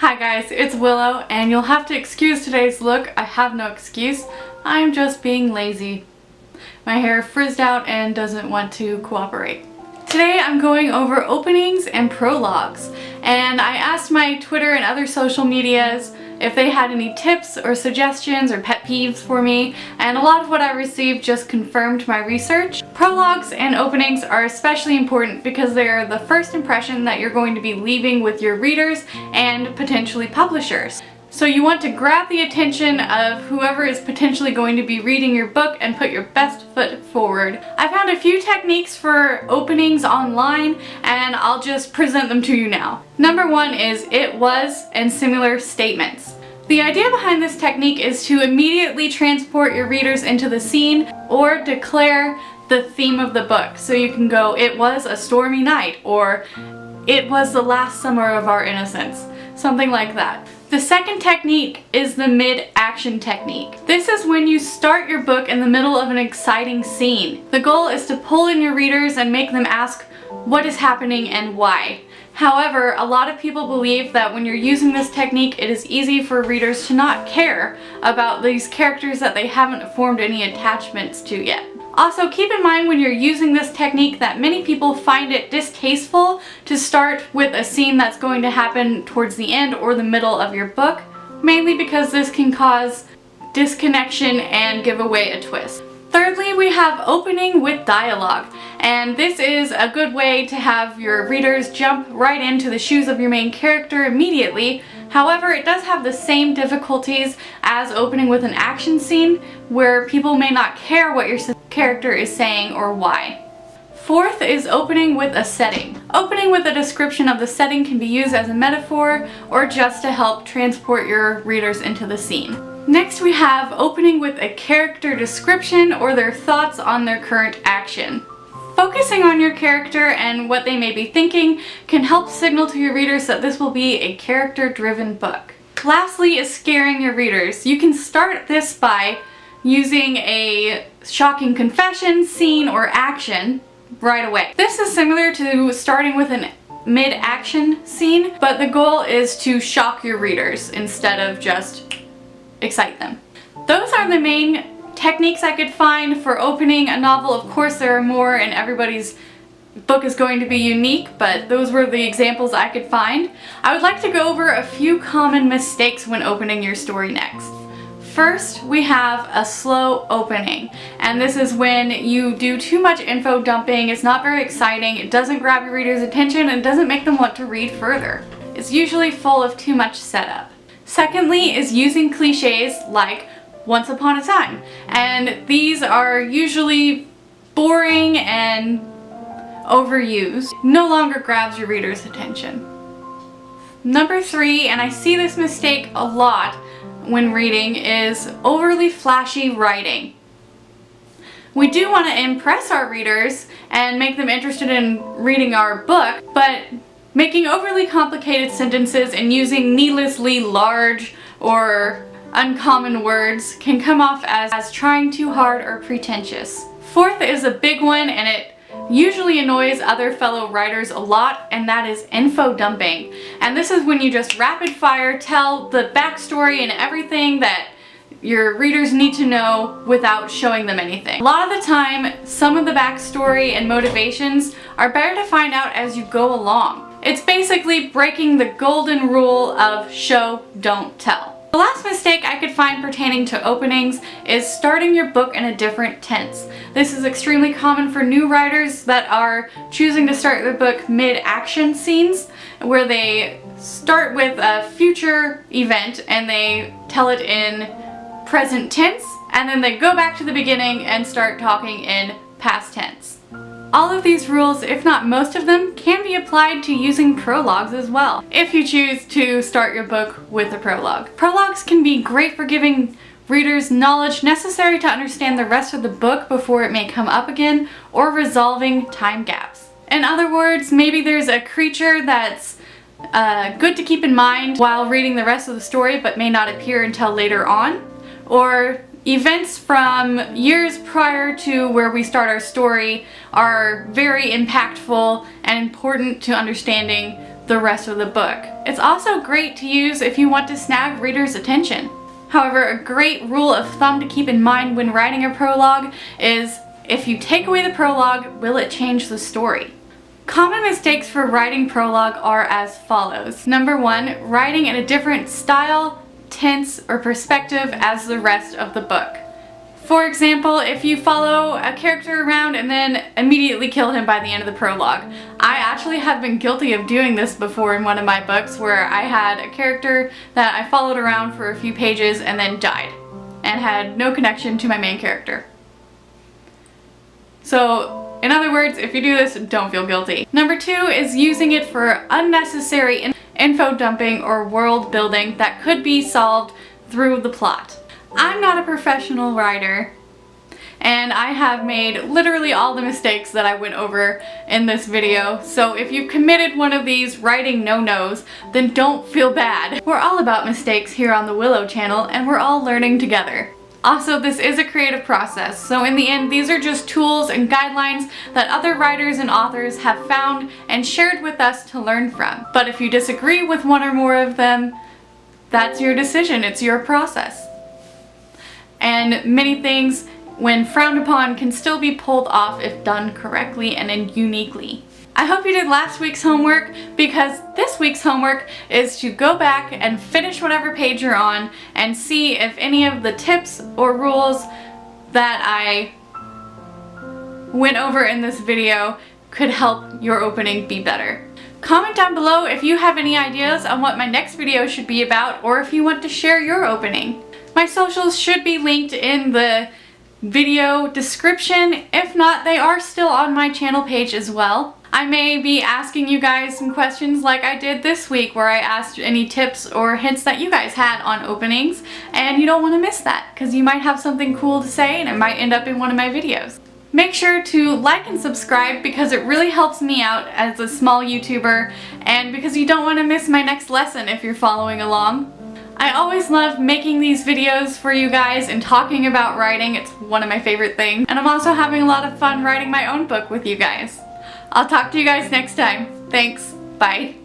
Hi guys, it's Willow, and you'll have to excuse today's look. I have no excuse. I'm just being lazy. My hair frizzed out and doesn't want to cooperate. Today I'm going over openings and prologues, and I asked my Twitter and other social medias if they had any tips or suggestions or pet peeves for me, and a lot of what I received just confirmed my research. Prologues and openings are especially important because they are the first impression that you're going to be leaving with your readers and potentially publishers. So you want to grab the attention of whoever is potentially going to be reading your book and put your best foot forward. I found a few techniques for openings online, and I'll just present them to you now. Number one is it was and similar statements. The idea behind this technique is to immediately transport your readers into the scene or declare the theme of the book. So you can go, "It was a stormy night," or "It was the last summer of our innocence," something like that. The second technique is the mid-action technique. This is when you start your book in the middle of an exciting scene. The goal is to pull in your readers and make them ask what is happening and why. However, a lot of people believe that when you're using this technique, it is easy for readers to not care about these characters that they haven't formed any attachments to yet. Also, keep in mind when you're using this technique that many people find it distasteful to start with a scene that's going to happen towards the end or the middle of your book, mainly because this can cause disconnection and give away a twist. Thirdly, we have opening with dialogue, and this is a good way to have your readers jump right into the shoes of your main character immediately. However, it does have the same difficulties as opening with an action scene, where people may not care what your character is saying or why. Fourth is opening with a setting. Opening with a description of the setting can be used as a metaphor or just to help transport your readers into the scene. Next, we have opening with a character description or their thoughts on their current action. Focusing on your character and what they may be thinking can help signal to your readers that this will be a character-driven book. Lastly is scaring your readers. You can start this by using a shocking confession, scene, or action right away. This is similar to starting with a mid-action scene, but the goal is to shock your readers instead of just excite them. Those are the main techniques I could find for opening a novel. Of course, there are more, and everybody's book is going to be unique, but those were the examples I could find. I would like to go over a few common mistakes when opening your story next. First, we have a slow opening, and this is when you do too much info dumping. It's not very exciting, it doesn't grab your reader's attention, and doesn't make them want to read further. It's usually full of too much setup. Secondly is using cliches like "once upon a time," and these are usually boring and overused. No longer grabs your reader's attention. Number three, and I see this mistake a lot when reading, is overly flashy writing. We do want to impress our readers and make them interested in reading our book, but making overly complicated sentences and using needlessly large or uncommon words can come off as trying too hard or pretentious. Fourth is a big one, and it usually annoys other fellow writers a lot, and that is info dumping. And this is when you just rapid fire tell the backstory and everything that your readers need to know without showing them anything. A lot of the time, some of the backstory and motivations are better to find out as you go along. It's basically breaking the golden rule of show, don't tell. The last mistake I could find pertaining to openings is starting your book in a different tense. This is extremely common for new writers that are choosing to start their book mid-action scenes, where they start with a future event and they tell it in present tense, and then they go back to the beginning and start talking in past tense. All of these rules, if not most of them, can be applied to using prologues as well, if you choose to start your book with a prologue. Prologues can be great for giving readers knowledge necessary to understand the rest of the book before it may come up again, or resolving time gaps. In other words, maybe there's a creature that's good to keep in mind while reading the rest of the story but may not appear until later on, or events from years prior to where we start our story are very impactful and important to understanding the rest of the book. It's also great to use if you want to snag readers' attention. However, a great rule of thumb to keep in mind when writing a prologue is, if you take away the prologue, will it change the story? Common mistakes for writing prologue are as follows. Number 1, writing in a different style, tense, or perspective as the rest of the book. For example, if you follow a character around and then immediately kill him by the end of the prologue. I actually have been guilty of doing this before in one of my books, where I had a character that I followed around for a few pages and then died and had no connection to my main character. So, in other words, if you do this, don't feel guilty. Number 2 is using it for unnecessary info dumping or world building that could be solved through the plot. I'm not a professional writer, and I have made literally all the mistakes that I went over in this video, so if you've committed one of these writing no-nos, then don't feel bad. We're all about mistakes here on the Willow channel, and we're all learning together. Also, this is a creative process, so in the end, these are just tools and guidelines that other writers and authors have found and shared with us to learn from. But if you disagree with one or more of them, that's your decision, it's your process. And many things, when frowned upon, can still be pulled off if done correctly and uniquely. I hope you did last week's homework, because this week's homework is to go back and finish whatever page you're on and see if any of the tips or rules that I went over in this video could help your opening be better. Comment down below if you have any ideas on what my next video should be about, or if you want to share your opening. My socials should be linked in the video description. If not, they are still on my channel page as well. I may be asking you guys some questions like I did this week, where I asked any tips or hints that you guys had on openings, and you don't want to miss that, because you might have something cool to say and it might end up in one of my videos. Make sure to like and subscribe, because it really helps me out as a small YouTuber, and because you don't want to miss my next lesson if you're following along. I always love making these videos for you guys and talking about writing. It's one of my favorite things. And I'm also having a lot of fun writing my own book with you guys. I'll talk to you guys next time. Thanks. Bye.